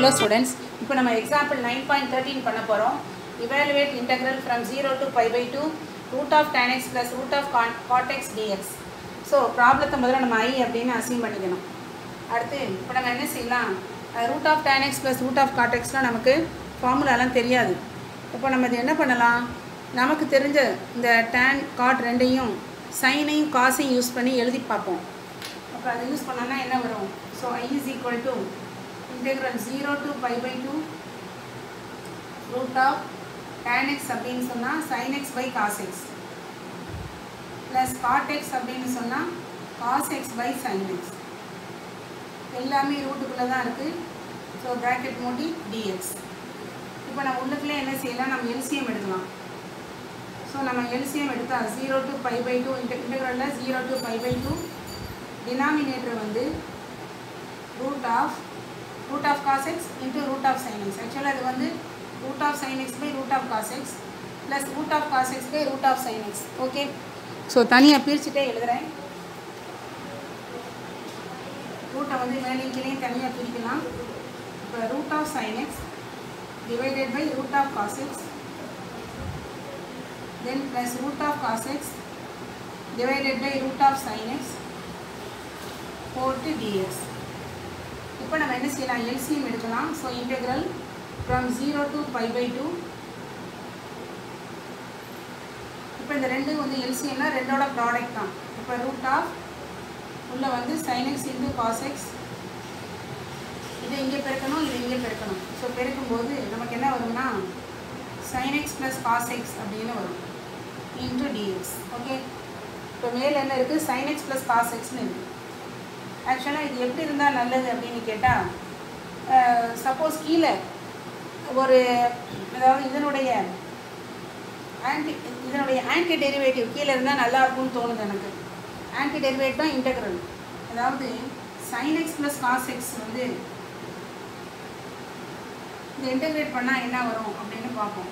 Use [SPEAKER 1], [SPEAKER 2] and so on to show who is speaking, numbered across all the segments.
[SPEAKER 1] Hello students, இப்போ நம்ம example 9.13 பண்ண போறோம். Evaluate integral from 0 to pi by 2 root of tan x plus root of cot x dx. So ப்ராப்ளத்தை முதல்ல நம்ம I அப்படின்னு அசீம் பண்ணிக்கணும். அடுத்து இப்போ நம்ம என்ன செய்யலாம், root of tan x plus root of cot xலாம் நமக்கு ஃபார்முலாலாம் தெரியாது. இப்போ நம்ம இது என்ன பண்ணலாம், நமக்கு தெரிஞ்ச இந்த tan cot ரெண்டையும் சைனையும் காசையும் யூஸ் பண்ணி எழுதி பார்ப்போம். அப்போ அதை யூஸ் பண்ணோன்னா என்ன வரும், so I is equal to integral 0 to pi by 2 root of tan x அப்படின்னு சொன்னால் sin x by cos x plus cot x அப்படின்னு சொன்னால் cos x by sin x. எல்லாமே ரூட்டுக்குள்ளே தான் இருக்குது. ஸோ ப்ராக்கெட் மூடி dx. இப்போ நம்ம உள்ளுக்குள்ளே என்ன செய்யலாம், நம்ம LCM எடுக்கலாம். ஸோ நம்ம LCM எடுத்தால் 0 to pi by 2 இன்டெக்ரலில் 0 to pi by 2 denominator வந்து root of cos x into root of sin x. ஆக்சுவலாக அது வந்து root of sin x by root of cos x plus root of cos x by root of sin x. Okay, so தனியாக பிரிச்சுட்டே எழுதுகிறேன். ரூட்டை வந்து மேலேயும் கீழேயும் தனியாக பிரிக்கலாம். இப்போ root of sin x divided by root of cos x then plus root of cos x divided by root of sin x whole to dx. இப்போ நம்ம என்ன செய்யலாம், LCM எடுக்கலாம். So integral from 0 to pi by 2. இப்போ இந்த ரெண்டு வந்து LCMனா ரெண்டோட ப்ராடக்ட் தான். இப்போ ரூட் ஆஃப் உள்ள வந்து sin x into cos x, இதை இங்கே பெருக்கணும், இதை இங்கே பெருக்கணும். ஸோ பெருக்கும்போது நமக்கு என்ன வரும்னா sin x plus cos x அப்படின்னு வரும் into dx. ஓகே, இப்போ மேலே என்ன இருக்குது, sin x plus cos xன்னு இருக்குது. ஆக்சுவலாக இது எப்படி இருந்தால் நல்லது அப்படின்னு கேட்டால், சப்போஸ் கீழே ஒரு அதாவது இதனுடைய ஆன்டி டெரிவேட்டிவ் கீழே இருந்தால் நல்லா இருக்கும்னு தோணுது எனக்கு. ஆன்டி டெரிவேட்டிவ் தான் இன்டெக்ரல். அதாவது sin x plus cos x வந்து இந்த இன்டெகிரேட் பண்ணால் என்ன வரும் அப்படின்னு பார்ப்போம்.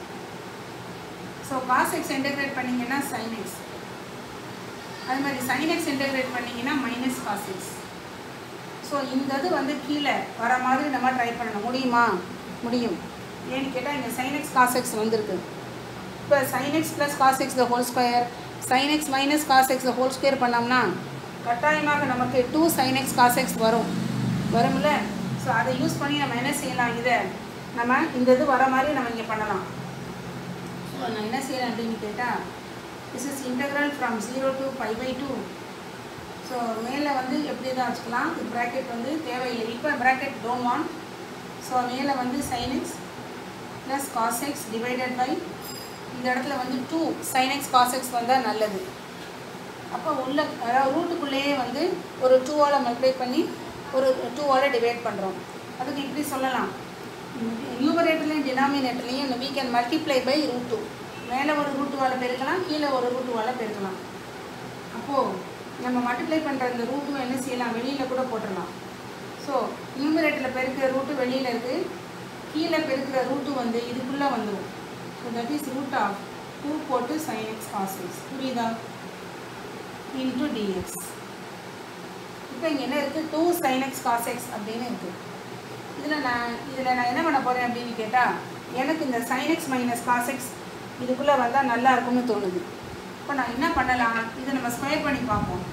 [SPEAKER 1] ஸோ cos x இன்டெகிரேட் பண்ணிங்கன்னா sin x, அது மாதிரி sin x இன்டெகிரேட் பண்ணிங்கன்னா மைனஸ் cos x. ஸோ இந்த இது வந்து கீழே வர மாதிரி நம்ம ட்ரை பண்ணணும். முடியுமா? முடியும். ஏன்னு கேட்டால் இங்கே sin x cos x வந்திருக்கு. இப்போ sin x plus cos x the whole square, sin x minus cos x the whole square பண்ணோம்னா கட்டாயமாக நமக்கு 2 sin x cos x வரும்ல. ஸோ அதை யூஸ் பண்ணி நம்ம என்ன செய்யலாம், இதை நம்ம இந்த இது வர மாதிரி நம்ம இங்கே பண்ணலாம். ஸோ நான் என்ன செய்யலாம் அப்படின்னு கேட்டால், this is integral from 0 to pi by 2. So மேலே வந்து எப்படி தான் வச்சுக்கலாம், ப்ராக்கெட் வந்து தேவையில்லை. இப்போ ப்ராக்கெட் டோன்ட் வாண்ட். ஸோ மேலே வந்து sin x plus cos x divided by இந்த இடத்துல வந்து 2 sin x cos x வந்தால் நல்லது. அப்போ உள்ள அதாவது ரூட்டுக்குள்ளேயே வந்து ஒரு 2ஆல் மல்டிப்ளை பண்ணி ஒரு 2ஆல் டிவைட் பண்ணுறோம். அதுக்கு இப்படி சொல்லலாம், நியூமரேட்டர்லையும் டினாமினேட்டர்லையும் we can multiply by √2. மேலே ஒரு √2ஆல் பெருக்கலாம், கீழே ஒரு √2ஆல் பெருக்கலாம். அப்போது நம்ம மல்டிப்ளை பண்ணுற இந்த ரூட்டும் என்ன செய்யலாம், வெளியில் கூட போட்டுடலாம். ஸோ நியூமரேட்டரில் பெருக்கிற ரூட்டு வெளியில் இருக்குது, கீழே பெருக்கிற ரூட்டு வந்து இதுக்குள்ளே வந்துடும். So that is root of 2 போட்டு sin x cos x, புரியுதா, இன்ட்டு dx. இப்போ இங்கே என்ன இருக்குது, 2 sin x cos x அப்படின்னு இருக்குது. இதில் நான் என்ன பண்ண போகிறேன் அப்படின்னு கேட்டால், எனக்கு இந்த sin x minus cos x இதுக்குள்ளே வந்தால் நல்லா இருக்கும்னு தோணுது. இப்போ நான் என்ன பண்ணலாம், இதை நம்ம ஸ்கொயர் பண்ணி பார்ப்போம்.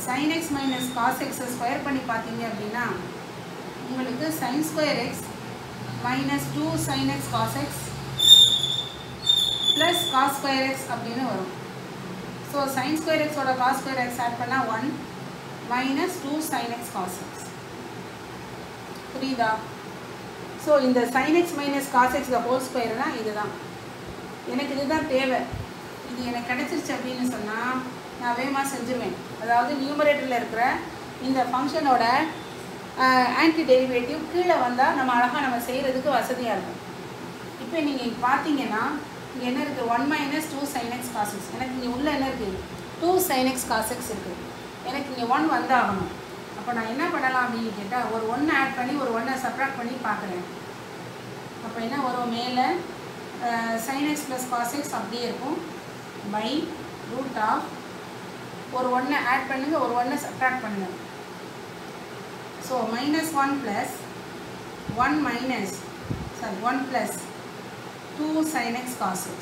[SPEAKER 1] sin x minus cos x square பண்ணி பார்த்தீங்க அப்படின்னா உங்களுக்கு sin square x minus 2 sin x cos x plus cos square x அப்படின்னு வரும். ஸோ sin ஸ்கொயர் xோட cos ஸ்கொயர் x ஆட் பண்ணால் 1 minus 2 sin x cos x, புரியுதா? ஸோ இந்த sin x minus cos x the whole ஸ்கொயர்னா இதுதான் எனக்கு, இதுதான் தேவை. இது எனக்கு கிடச்சிருச்சு அப்படின்னு சொன்னால் நான் வேகமாக செஞ்சுருவேன். அதாவது நியூமரேட்டரில் இருக்கிற இந்த ஃபங்க்ஷனோட ஆன்டி டெரிவேட்டிவ் கீழே வந்தால் நம்ம அழகாக நம்ம செய்கிறதுக்கு வசதியாக இருக்கும். இப்போ நீங்கள் பார்த்தீங்கன்னா இங்கே என்ன இருக்குது, 1 minus 2 sin x cos x. எனக்கு இங்கே உள்ள என்ன இருக்குது, 2 sin x cos x இருக்குது. எனக்கு இங்கே 1 வந்தாகணும். அப்போ நான் என்ன பண்ணலாம் அப்படின்னு கேட்டால், ஒரு 1 ஆட் பண்ணி ஒரு 1 சப்ராக்ட் பண்ணி பார்க்குறேன். அப்போ என்ன வரும், மேலே sin x plus cos x அப்படியே இருக்கும் பை ரூட் ஆஃப் ஒரு 1 ஆட் பண்ணுங்கள், ஒரு 1 சப்ராக்ட் பண்ணுங்கள். So -1 + 1 minus, sorry, 1 plus 2 sin x cos x.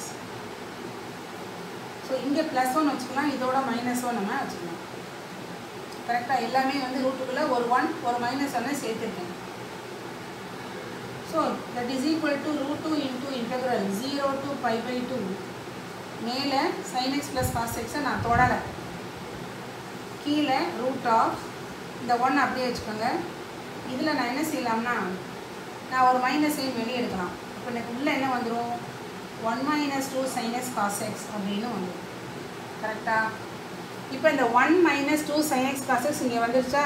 [SPEAKER 1] So இங்கே ப்ளஸ் ஒன் வச்சுக்கலாம், இதோட மைனஸ் ஒன் நம்ம வச்சுக்கலாம். கரெக்டாக எல்லாமே வந்து ரூட்டுக்குள்ளே ஒரு 1 ஒரு மைனஸ் ஒன்னை சேர்த்துருக்கேன். So that is equal to root 2 into integral 0 to pi by 2 மேலே sin x ப்ளஸ் காஸ் எக்ஸை நான் தொடலை, கீழே ரூட் ஆஃப் இந்த 1 அப்படியே வச்சுக்கோங்க. இதில் நான் என்ன செய்யலாம்னா நான் ஒரு மைனஸ் சைன் வெளியே எடுக்கலாம். இப்போ எனக்கு உள்ளே என்ன வந்துடும், 1 minus 2 sin x cos x அப்படின்னு வந்துடும். கரெக்டாக? இப்போ இந்த 1 minus 2 sin x cos x இங்கே வந்துருச்சா?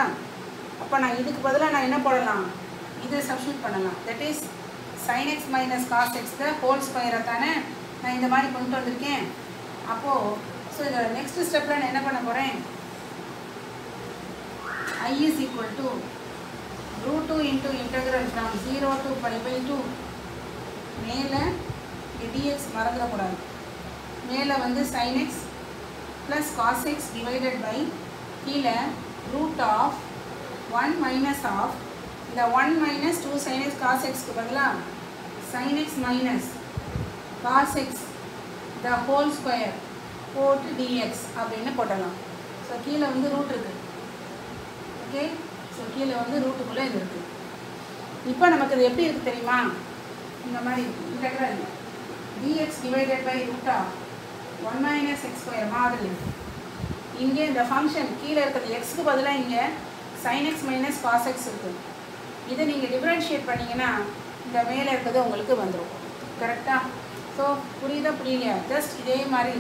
[SPEAKER 1] அப்போ நான் இதுக்கு பதிலாக நான் என்ன போடலாம், இதை சப்ஸ்டியூட் பண்ணலாம். That is sin x minus cos x the whole ஸ்கொயரை தானே நான் இந்த மாதிரி கொண்டு வந்திருக்கேன். அப்போது ஸோ இந்த நெக்ஸ்ட் ஸ்டெப்பில் நான் என்ன பண்ண போகிறேன், I is equal to root 2 into integral from 0 to pi by 2 மேலே dx மறந்துடக்கூடாது, மேலே வந்து sin x plus cos x divided by கீழே root of 1 minus of இந்த 1 minus 2 sin x cos x க்கு பதிலாக sin x minus cos x the whole square போட்டு dx அப்படின்னு போட்டலாம். ஸோ கீழே வந்து ரூட் இருக்குது. ஓகே, ஸோ கீழே வந்து ரூட்டுக்குள்ளே இது இருக்குது. இப்போ நமக்கு இது எப்படி இருக்குது தெரியுமா, இந்த மாதிரி integral dx divided by root of 1 minus x square மாதிரி இருக்குது. இங்கே இந்த ஃபங்க்ஷன் கீழே இருக்கிறது எக்ஸுக்கு பதிலாக இங்கே sin x minus cos x இருக்குது. இதை நீங்கள் டிஃப்ரென்ஷியேட் பண்ணிங்கன்னா இந்த மேலே இருக்கிறது உங்களுக்கு வந்துடும். கரெக்டாக? ஸோ புரியுதா புரியலையா? ஜஸ்ட் இதே மாதிரி.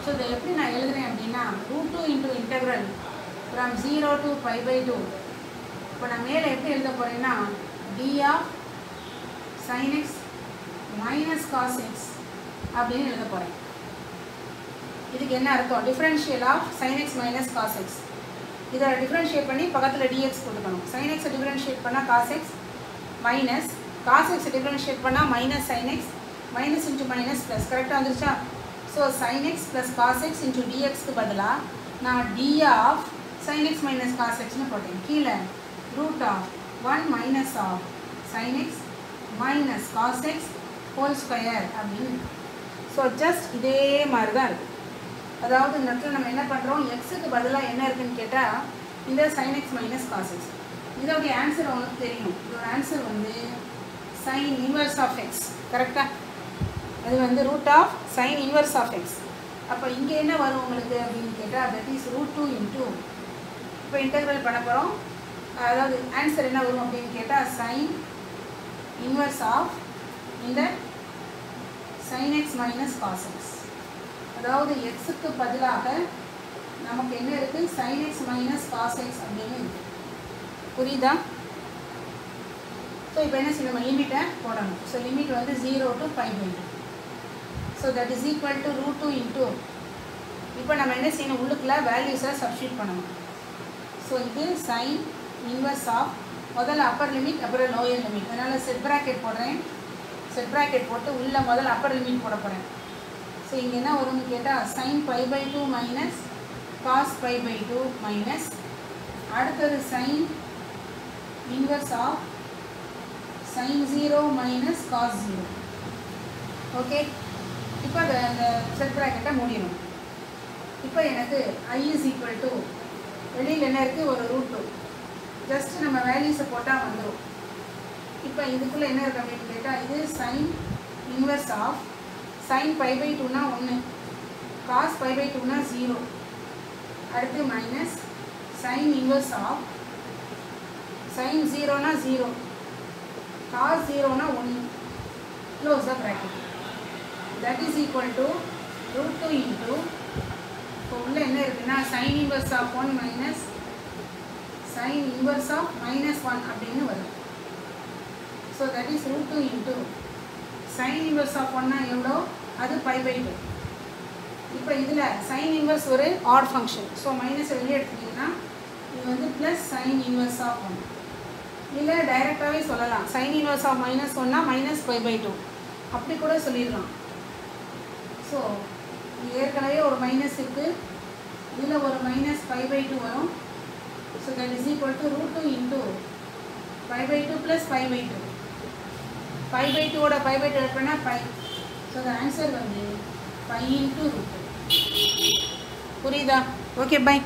[SPEAKER 1] ஸோ இதை எப்படி நான் எழுதுறேன் அப்படின்னா root 2 into integral from 0 to pi by 2. இப்போ நான் மேலே எப்படி எழுத போகிறேன்னா d of sin x minus cos x அப்படின்னு எழுத போகிறேன். இதுக்கு என்ன அர்த்தம், differential of sin x minus cos x. இதை டிஃப்ரென்ஷியேட் பண்ணி பக்கத்தில் dx போட்டுக்கணும். sin x டிஃப்ரென்ஷியேட் பண்ணால் cos x minus cos x differentiate பண்ணால் minus sin x minus into minus plus. கரெக்டாக வந்துருச்சா? So sin x plus cos x into dxக்கு பதிலாக நான் d of sin x minus cos xன்னு போட்டேன். கீழே root of 1 minus of sin x minus cos x whole square அப்படின்னு. So just இதே மாதிரி தான் இருக்குது. அதாவது இந்த இடத்துல நம்ம என்ன பண்ணுறோம், எக்ஸுக்கு பதிலாக என்ன இருக்குதுன்னு கேட்டால் இந்த sin x minus cos x. இதோடைய ஆன்சர் உங்களுக்கு தெரியும். இதோட ஆன்சர் வந்து sin inverse of x. கரெக்டாக? அது வந்து root of sin inverse of x. அப்போ இங்கே என்ன வரும் உங்களுக்கு அப்படின்னு கேட்டால் தட் இஸ் ரூட் 2 இன்டூ, இப்போ இன்டெக்ரல் பண்ண போகிறோம். அதாவது ஆன்சர் என்ன வரும் அப்படின்னு கேட்டால் sin inverse of இந்த sin x minus cos x. அதாவது எக்ஸுக்கு பதிலாக நமக்கு என்ன இருக்குது, sin x minus cos x அப்படின்னு இருக்குது. புரியுதா? ஸோ இப்போ என்ன செய்யணும், நம்ம லிமிட்டை போடணும். ஸோ லிமிட் வந்து 0 to pi by 2. So that is equal to root 2 into, இப்போ நம்ம என்ன செய்யணும், உள்ளுக்குள்ள வேல்யூஸை சப்ஸ்டியூட் பண்ணணும். ஸோ இது sin inverse of முதல்ல அப்பர் லிமிட் அப்புறம் லோயர் லிமிட். அதனால் செட் ப்ராக்கெட் போடுறேன். செட் ப்ராக்கெட் போட்டு உள்ள முதல்ல அப்பர் லிமிட் போட போகிறேன். ஸோ இங்கே என்ன வரும்னு கேட்டால் sin pi by 2 minus cos pi by 2 minus அடுத்தது sin inverse of sin 0 minus cos 0. Okay, இப்போ அந்த செட் ப்ராக்கெட்டை மூடிடணும். இப்போ எனக்கு I is equal to வெளியில் என்ன இருக்குது, ஒரு ரூட் 2. ஜஸ்ட் நம்ம வேல்யூஸை போட்டால் வந்துடும். இப்போ இதுக்குள்ளே என்ன இருக்குது அப்படின்னு கேட்டால் இது sin inverse of sin pi by 2னா 1, cos pi by 2னா 0, அடுத்து minus sin inverse of sin 0னா 0, cos 0னா 1, close the bracket. That is equal to root 2 into, இப்போ உள்ள என்ன இருக்குன்னா sin inverse of 1 minus sin inverse of minus 1 அப்படின்னு வரும். So that is root 2 into sin inverse of 1னா எவ்வளோ, அது pi by 2. இப்போ இதில் sin inverse ஒரு odd function. ஸோ மைனஸை வெளியே எடுத்துட்டிங்கன்னா இது வந்து ப்ளஸ் sin inverse of 1. இல்லை டைரெக்டாகவே சொல்லலாம் sin inverse of minus 1னா மைனஸ் pi by 2 அப்படி கூட சொல்லிடலாம். ஸோ ஏற்கனவே ஒரு மைனஸ் இருக்குது, இதில் ஒரு மைனஸ் pi by 2 வரும். So that is equal to root 2 into 5/2 + 5/2. 5/2 ஓட 5/2 ஆட் பண்ணால் 5. ஸோ த ஆன்சர் வந்து 5 × √2. புரியுதா? Okay, by.